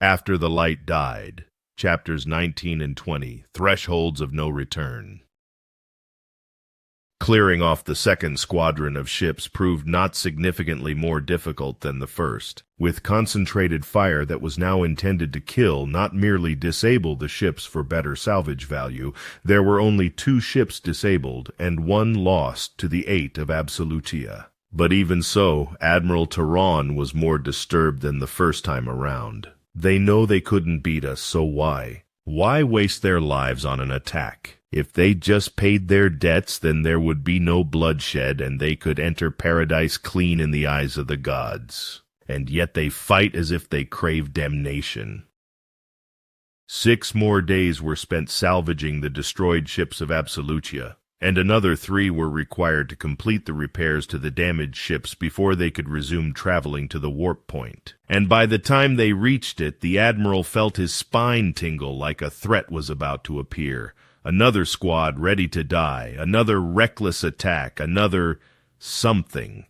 After the Light Died, Chapters 19 and 20, Thresholds of No Return. Clearing off the second squadron of ships proved not significantly more difficult than the first, with concentrated fire that was now intended to kill, not merely disable the ships for better salvage value. There were only 2 ships disabled and 1 lost to the 8 of Absolutia. But even so, Admiral Tehran was more disturbed than the first time around. They know they couldn't beat us, so why? Why waste their lives on an attack? If they just paid their debts, then there would be no bloodshed, and they could enter paradise clean in the eyes of the gods. And yet they fight as if they crave damnation. 6 more days were spent salvaging the destroyed ships of Absolutia, and another 3 were required to complete the repairs to the damaged ships before they could resume traveling to the warp point. And by the time they reached it, the Admiral felt his spine tingle like a threat was about to appear. Another squad ready to die, another reckless attack, another something.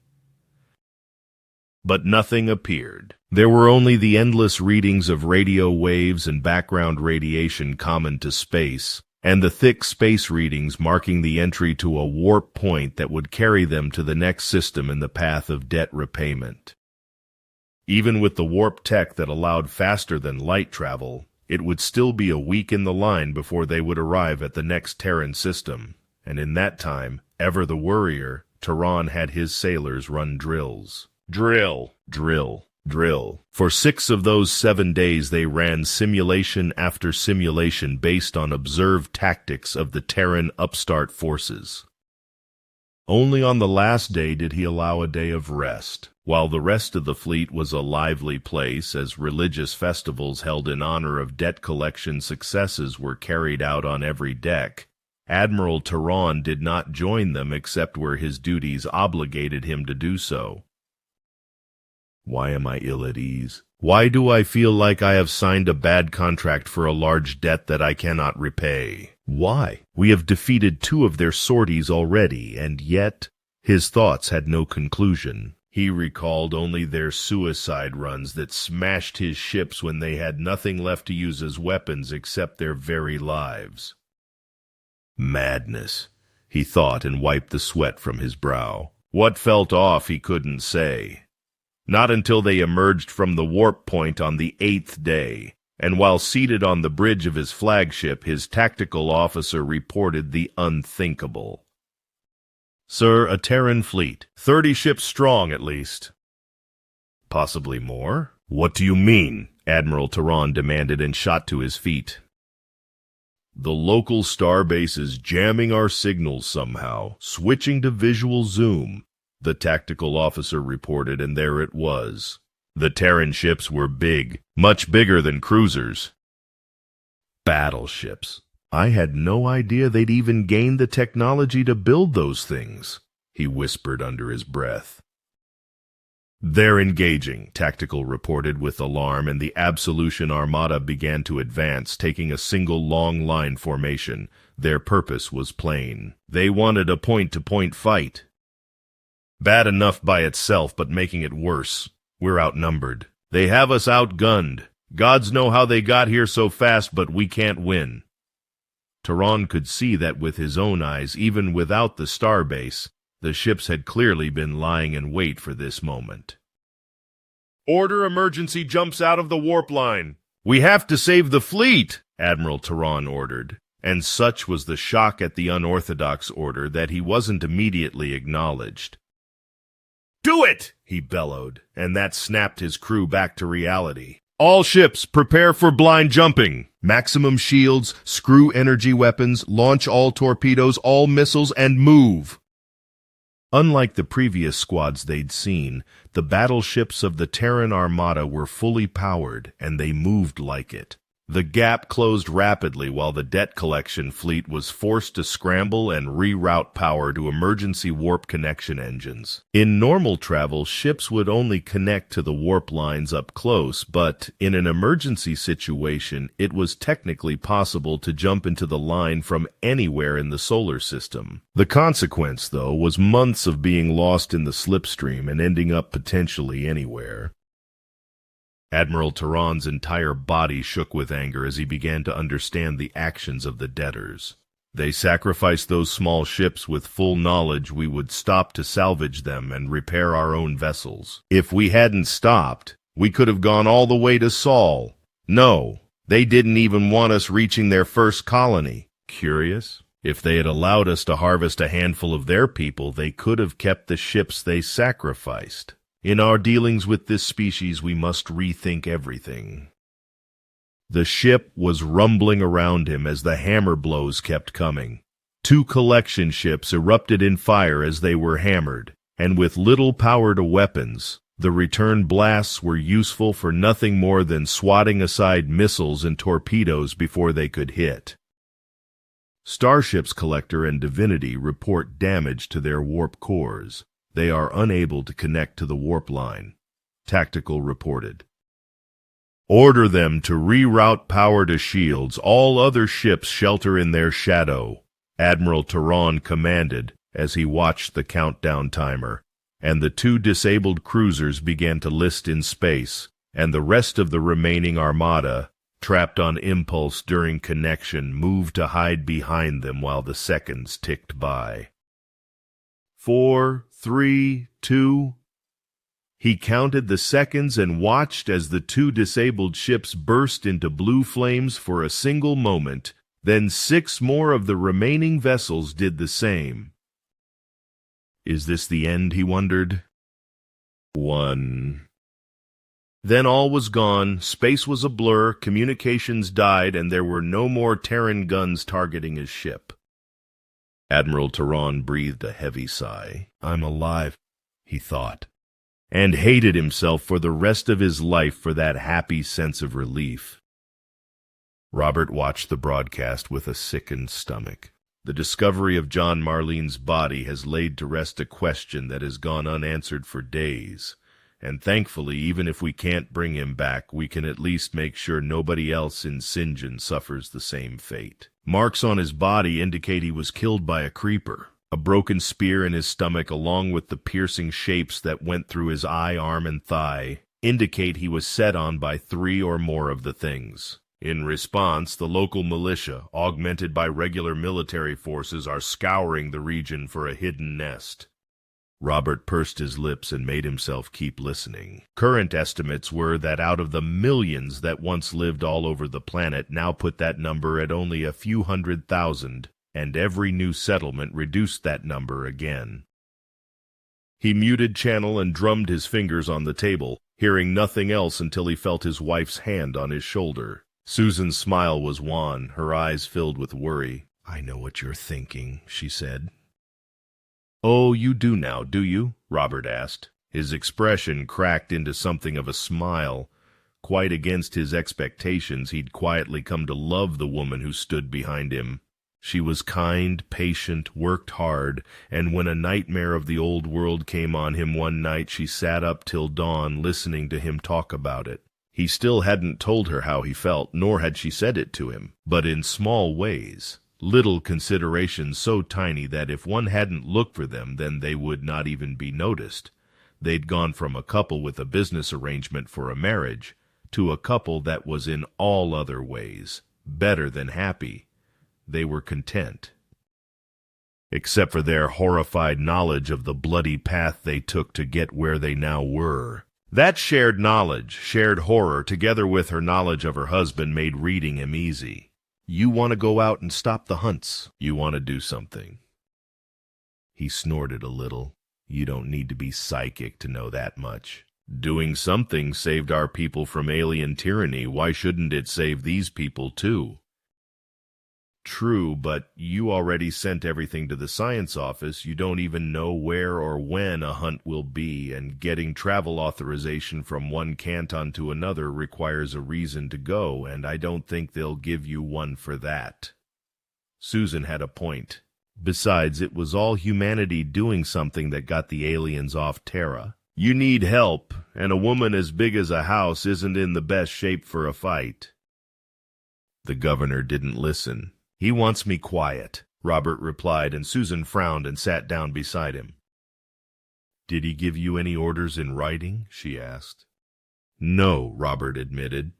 But nothing appeared. There were only the endless readings of radio waves and background radiation common to space, and the thick space readings marking the entry to a warp point that would carry them to the next system in the path of debt repayment. Even with the warp tech that allowed faster-than-light travel, it would still be a week in the line before they would arrive at the next Terran system, and in that time, ever the worrier, Tehran had his sailors run drills. Drill, drill, drill. For 6 of those 7 days they ran simulation after simulation based on observed tactics of the Terran upstart forces. Only on the last day did he allow a day of rest. While the rest of the fleet was a lively place as religious festivals held in honor of debt collection successes were carried out on every deck, Admiral Tehran did not join them except where his duties obligated him to do so. Why am I ill at ease? Why do I feel like I have signed a bad contract for a large debt that I cannot repay? Why? We have defeated 2 of their sorties already, and yet his thoughts had no conclusion. He recalled only their suicide runs that smashed his ships when they had nothing left to use as weapons except their very lives. Madness, he thought, and wiped the sweat from his brow. What felt off he couldn't say. Not until they emerged from the warp point on the 8th day, and while seated on the bridge of his flagship, his tactical officer reported the unthinkable. Sir, a Terran fleet, 30 ships strong at least. Possibly more? What do you mean? Admiral Tehran demanded and shot to his feet. The local starbase is jamming our signals somehow, switching to visual zoom, the tactical officer reported, and there it was. The Terran ships were big, much bigger than cruisers. Battleships. I had no idea they'd even gained the technology to build those things, he whispered under his breath. They're engaging, Tactical reported with alarm, and the Absolution Armada began to advance, taking a single long-line formation. Their purpose was plain. They wanted a point-to-point fight. Bad enough by itself, but making it worse. We're outnumbered. They have us outgunned. Gods know how they got here so fast, but we can't win. Tehran could see that with his own eyes, even without the starbase. The ships had clearly been lying in wait for this moment. Order emergency jumps out of the warp line. We have to save the fleet, Admiral Tehran ordered. And such was the shock at the unorthodox order that he wasn't immediately acknowledged. Do it, he bellowed, and that snapped his crew back to reality. All ships, prepare for blind jumping. Maximum shields, screw energy weapons, launch all torpedoes, all missiles, and move. Unlike the previous squads they'd seen, the battleships of the Terran Armada were fully powered, and they moved like it. The gap closed rapidly while the debt collection fleet was forced to scramble and reroute power to emergency warp connection engines. In normal travel, ships would only connect to the warp lines up close, but in an emergency situation, it was technically possible to jump into the line from anywhere in the solar system. The consequence, though, was months of being lost in the slipstream and ending up potentially anywhere. Admiral Tehran's entire body shook with anger as he began to understand the actions of the debtors. They sacrificed those small ships with full knowledge we would stop to salvage them and repair our own vessels. If we hadn't stopped, we could have gone all the way to Saul. No, they didn't even want us reaching their first colony. Curious? If they had allowed us to harvest a handful of their people, they could have kept the ships they sacrificed. In our dealings with this species, we must rethink everything. The ship was rumbling around him as the hammer blows kept coming. 2 collection ships erupted in fire as they were hammered, and with little power to weapons, the return blasts were useful for nothing more than swatting aside missiles and torpedoes before they could hit. Starships Collector and Divinity report damage to their warp cores. They are unable to connect to the warp line. Tactical reported. Order them to reroute power to shields. All other ships shelter in their shadow, Admiral Tehran commanded as he watched the countdown timer, and the 2 disabled cruisers began to list in space, and the rest of the remaining armada, trapped on impulse during connection, moved to hide behind them while the seconds ticked by. 4, 3, 2. He counted the seconds and watched as the 2 disabled ships burst into blue flames for a single moment. Then 6 more of the remaining vessels did the same. Is this the end, he wondered? 1. Then all was gone, space was a blur, communications died, and there were no more Terran guns targeting his ship. Admiral Tehran breathed a heavy sigh. I'm alive, he thought, and hated himself for the rest of his life for that happy sense of relief. Robert watched the broadcast with a sickened stomach. The discovery of John Marlene's body has laid to rest a question that has gone unanswered for days, and thankfully, even if we can't bring him back, we can at least make sure nobody else in Sinjin suffers the same fate. Marks on his body indicate he was killed by a creeper. A broken spear in his stomach, along with the piercing shapes that went through his eye, arm, and thigh, indicate he was set on by 3 or more of the things. In response, the local militia, augmented by regular military forces, are scouring the region for a hidden nest. Robert pursed his lips and made himself keep listening. Current estimates were that out of the millions that once lived all over the planet, now put that number at only a few 100,000, and every new settlement reduced that number again. He muted channel and drummed his fingers on the table, hearing nothing else until he felt his wife's hand on his shoulder. Susan's smile was wan, her eyes filled with worry. I know what you're thinking, she said. Oh, you do now, do you? Robert asked. His expression cracked into something of a smile. Quite against his expectations, he'd quietly come to love the woman who stood behind him. She was kind, patient, worked hard, and when a nightmare of the old world came on him one night, she sat up till dawn listening to him talk about it. He still hadn't told her how he felt, nor had she said it to him, but in small ways. Little considerations so tiny that if one hadn't looked for them, then they would not even be noticed. They'd gone from a couple with a business arrangement for a marriage to a couple that was in all other ways better than happy. They were content. Except for their horrified knowledge of the bloody path they took to get where they now were. That shared knowledge, shared horror, together with her knowledge of her husband, made reading him easy. You want to go out and stop the hunts. You want to do something. He snorted a little. You don't need to be psychic to know that much. Doing something saved our people from alien tyranny. Why shouldn't it save these people too? True, but you already sent everything to the science office. You don't even know where or when a hunt will be, and getting travel authorization from one canton to another requires a reason to go, and I don't think they'll give you one for that. Susan had a point. Besides, it was all humanity doing something that got the aliens off Terra. You need help, and a woman as big as a house isn't in the best shape for a fight. The governor didn't listen. He wants me quiet, Robert replied, and Susan frowned and sat down beside him. Did he give you any orders in writing? She asked. No, Robert admitted.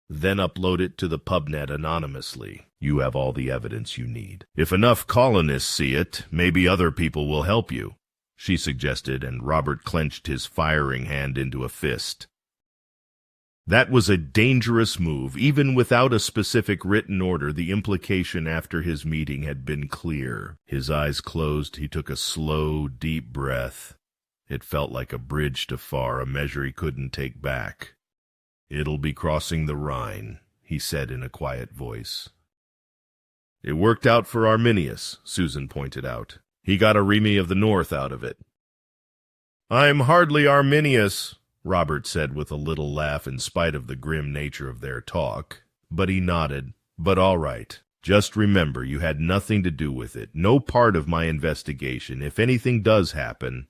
Then upload it to the PubNet anonymously. You have all the evidence you need. If enough colonists see it, maybe other people will help you, she suggested, and Robert clenched his firing hand into a fist. That was a dangerous move. Even without a specific written order, the implication after his meeting had been clear. His eyes closed, he took a slow, deep breath. It felt like a bridge too far, a measure he couldn't take back. "It'll be crossing the Rhine," he said in a quiet voice. "It worked out for Arminius," Susan pointed out. "He got a Remy of the North out of it." "I'm hardly Arminius," Robert said with a little laugh in spite of the grim nature of their talk. But he nodded. "But all right. Just remember, you had nothing to do with it. No part of my investigation. If anything does happen,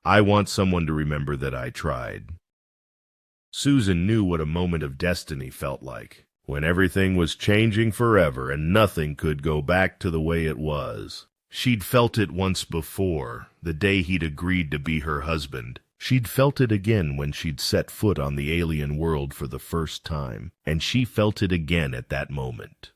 I want someone to remember that I tried." Susan knew what a moment of destiny felt like, when everything was changing forever and nothing could go back to the way it was. She'd felt it once before, the day he'd agreed to be her husband. She'd felt it again when she'd set foot on the alien world for the first time, and she felt it again at that moment.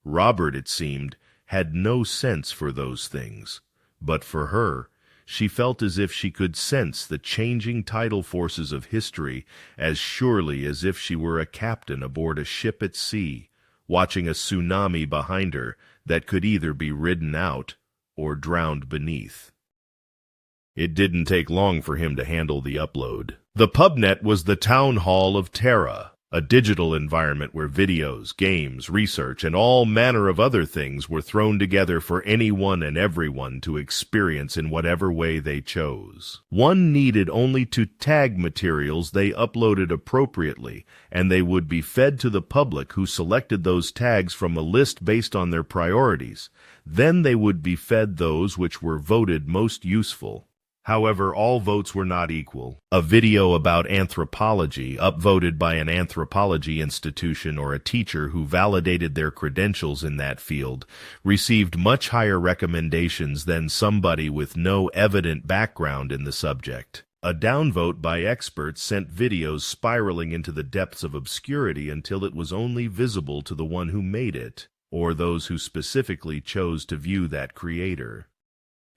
Robert, it seemed, had no sense for those things, but for her, she felt as if she could sense the changing tidal forces of history as surely as if she were a captain aboard a ship at sea, watching a tsunami behind her that could either be ridden out or drowned beneath. It didn't take long for him to handle the upload. The PubNet was the town hall of Terra, a digital environment where videos, games, research, and all manner of other things were thrown together for anyone and everyone to experience in whatever way they chose. One needed only to tag materials they uploaded appropriately, and they would be fed to the public, who selected those tags from a list based on their priorities. Then they would be fed those which were voted most useful. However, all votes were not equal. A video about anthropology, upvoted by an anthropology institution or a teacher who validated their credentials in that field, received much higher recommendations than somebody with no evident background in the subject. A downvote by experts sent videos spiraling into the depths of obscurity until it was only visible to the one who made it, or those who specifically chose to view that creator.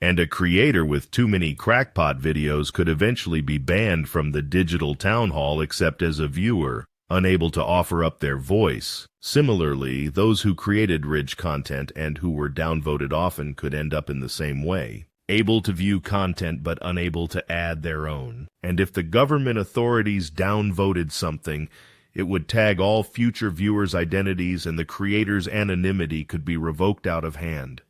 And a creator with too many crackpot videos could eventually be banned from the digital town hall except as a viewer, unable to offer up their voice. Similarly, those who created rich content and who were downvoted often could end up in the same way, able to view content but unable to add their own. And if the government authorities downvoted something, it would tag all future viewers' identities, and the creator's anonymity could be revoked out of hand.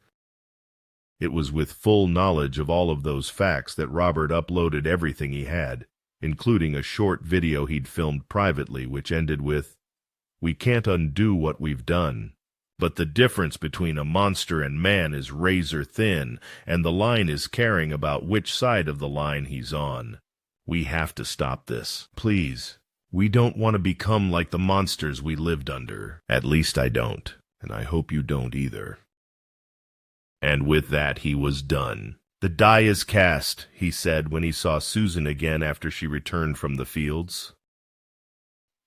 It was with full knowledge of all of those facts that Robert uploaded everything he had, including a short video he'd filmed privately, which ended with, "We can't undo what we've done, but the difference between a monster and man is razor thin, and the line is caring about which side of the line he's on. We have to stop this. Please. We don't want to become like the monsters we lived under. At least I don't, and I hope you don't either." And with that he was done. "The die is cast," he said when he saw Susan again after she returned from the fields.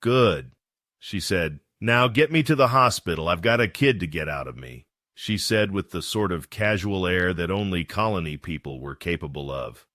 "Good," she said. "Now get me to the hospital. I've got a kid to get out of me," she said with the sort of casual air that only colony people were capable of.